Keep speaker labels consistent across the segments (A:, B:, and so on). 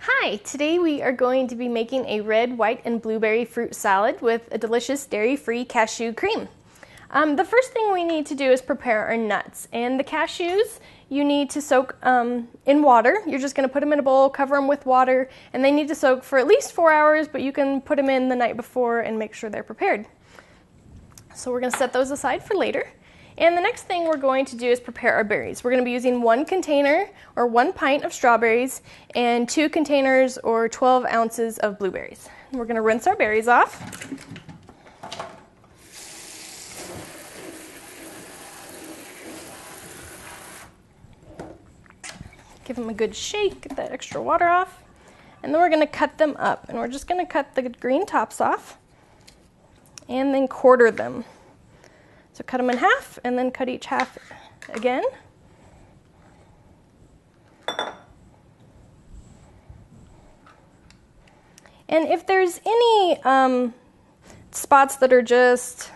A: Hi, today we are going to be making a red, white, and blueberry fruit salad with a delicious dairy-free cashew cream. The first thing we need to do is prepare our nuts. And the cashews you need to soak in water. You're just going to put them in a bowl, cover them with water, and they need to soak for at least 4 hours, but you can put them in the night before and make sure they're prepared. So we're going to set those aside for later. And the next thing we're going to do is prepare our berries. We're going to be using 1 container or 1 pint of strawberries and 2 containers or 12 ounces of blueberries. And we're going to rinse our berries off. Give them a good shake, get that extra water off. And then we're going to cut them up. And we're just going to cut the green tops off and then quarter them. So cut them in half and then cut each half again. And if there's any spots that are just,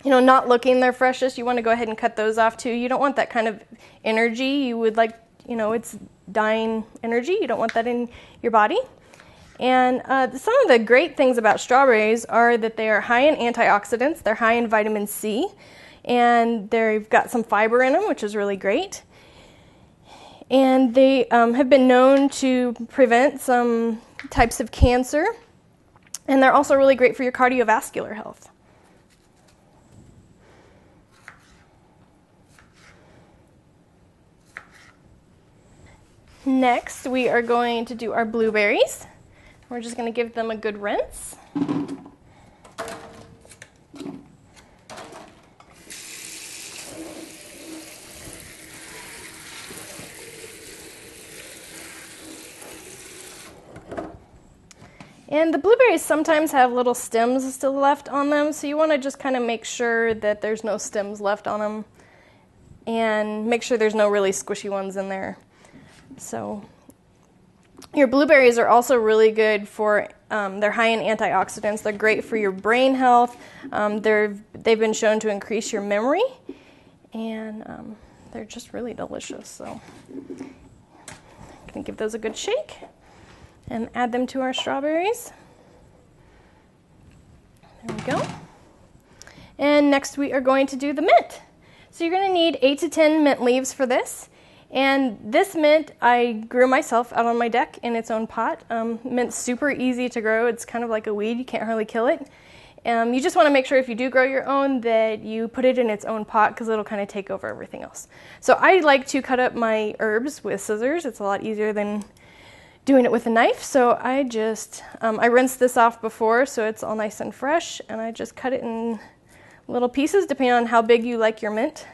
A: not looking their freshest, you want to go ahead and cut those off too. You don't want that kind of energy. You would like, it's dying energy. You don't want that in your body. And some of the great things about strawberries are that they are high in antioxidants, they're high in vitamin C, and they've got some fiber in them, which is really great. And they have been known to prevent some types of cancer, and they're also really great for your cardiovascular health. Next, we are going to do our blueberries. We're just going to give them a good rinse. And the blueberries sometimes have little stems still left on them, so you want to just kind of make sure that there's no stems left on them and make sure there's no really squishy ones in there. So your blueberries are also really good for, they're high in antioxidants. They're great for your brain health. They've been shown to increase your memory, and they're just really delicious. So I'm going to give those a good shake and add them to our strawberries. There we go. And next we are going to do the mint. So you're going to need 8 to 10 mint leaves for this. And this mint I grew myself out on my deck in its own pot. Mint's super easy to grow. It's kind of like a weed. You can't hardly kill it. You just want to make sure if you do grow your own that you put it in its own pot because it'll kind of take over everything else. So I like to cut up my herbs with scissors. It's a lot easier than doing it with a knife. So I just, I rinsed this off before so it's all nice and fresh, and I just cut it in little pieces depending on how big you like your mint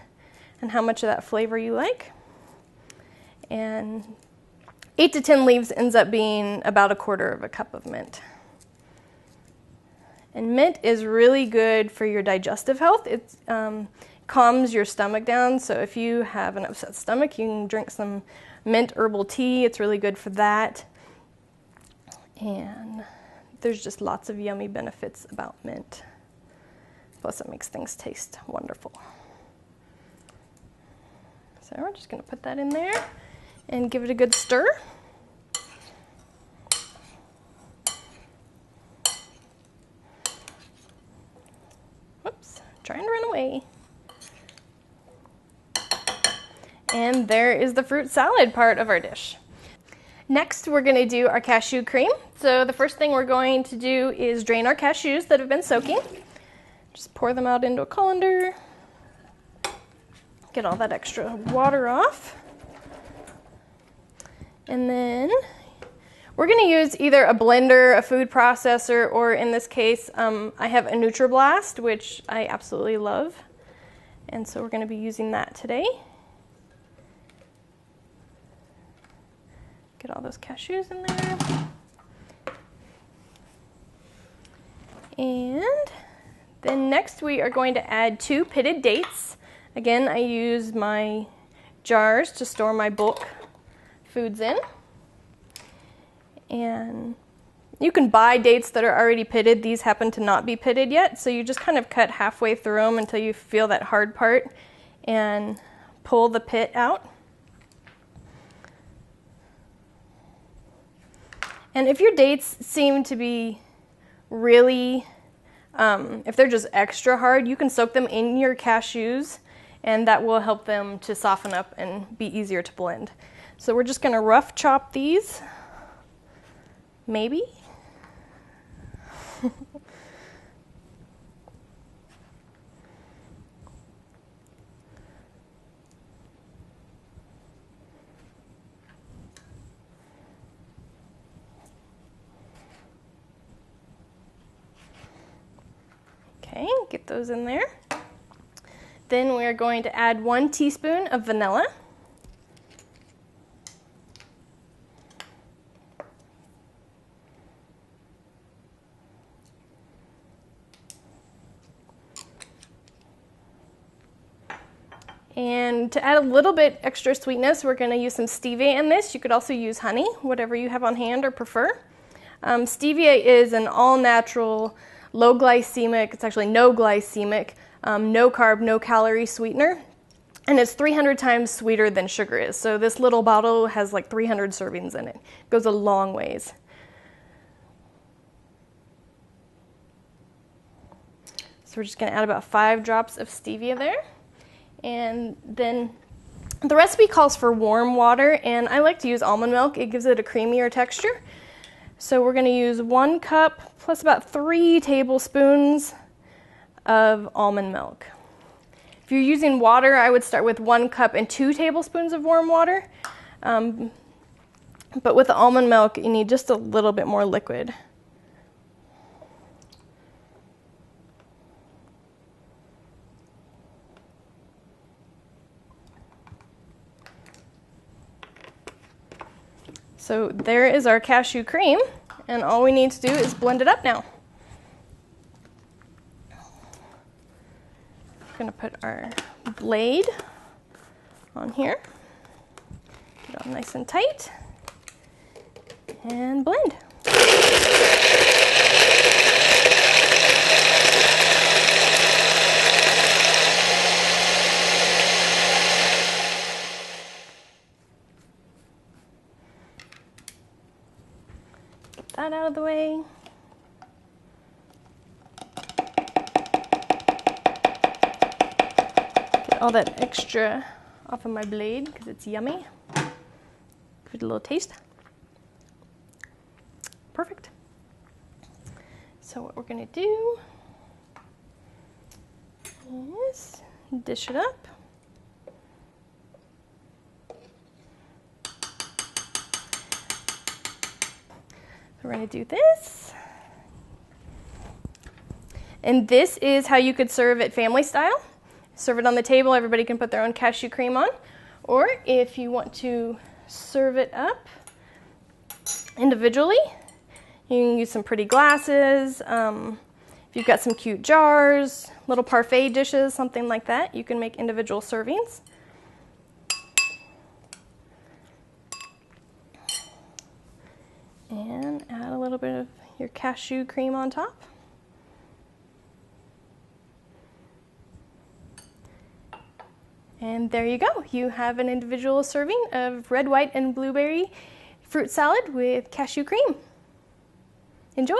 A: and how much of that flavor you like. And 8 to 10 leaves ends up being about 1/4 cup of mint. And mint is really good for your digestive health. It calms your stomach down, so if you have an upset stomach, you can drink some mint herbal tea. It's really good for that. And there's just lots of yummy benefits about mint. Plus it makes things taste wonderful. So we're just going to put that in there and give it a good stir. Whoops, trying to run away. And there is the fruit salad part of our dish. Next, we're going to do our cashew cream. So the first thing we're going to do is drain our cashews that have been soaking. Just pour them out into a colander. Get all that extra water off. And then we're going to use either a blender, a food processor, or in this case, I have a NutriBlast, which I absolutely love. And so we're going to be using that today. Get all those cashews in there. And then next we are going to add 2 pitted dates. Again, I use my jars to store my bulk foods in. And you can buy dates that are already pitted. These happen to not be pitted yet, so you just kind of cut halfway through them until you feel that hard part and pull the pit out. And if your dates seem to be really, if they're just extra hard, you can soak them in your cashews, and that will help them to soften up and be easier to blend. So we're just gonna rough chop these, maybe. Okay, get those in there. Then we're going to add 1 teaspoon of vanilla. And to add a little bit extra sweetness, we're going to use some stevia in this. You could also use honey, whatever you have on hand or prefer. Stevia is an all-natural, low glycemic, it's actually no glycemic, no carb, no calorie sweetener, and it's 300 times sweeter than sugar is. So this little bottle has like 300 servings in it. It goes a long ways. So we're just going to add about 5 drops of stevia there. And then the recipe calls for warm water, and I like to use almond milk. It gives it a creamier texture. So we're going to use 1 cup plus about 3 tablespoons of almond milk. If you're using water, I would start with 1 cup and 2 tablespoons of warm water. But with the almond milk, you need just a little bit more liquid. So there is our cashew cream, and all we need to do is blend it up now. We're going to put our blade on here, get it all nice and tight, and blend. That out of the way. Get all that extra off of my blade because it's yummy. Give it a little taste. Perfect. So what we're going to do is dish it up. We're going to do this. And this is how you could serve it family style. Serve it on the table, everybody can put their own cashew cream on. Or if you want to serve it up individually, you can use some pretty glasses. If you've got some cute jars, little parfait dishes, something like that, you can make individual servings. And add a little bit of your cashew cream on top. And there you go. You have an individual serving of red, white, and blueberry fruit salad with cashew cream. Enjoy!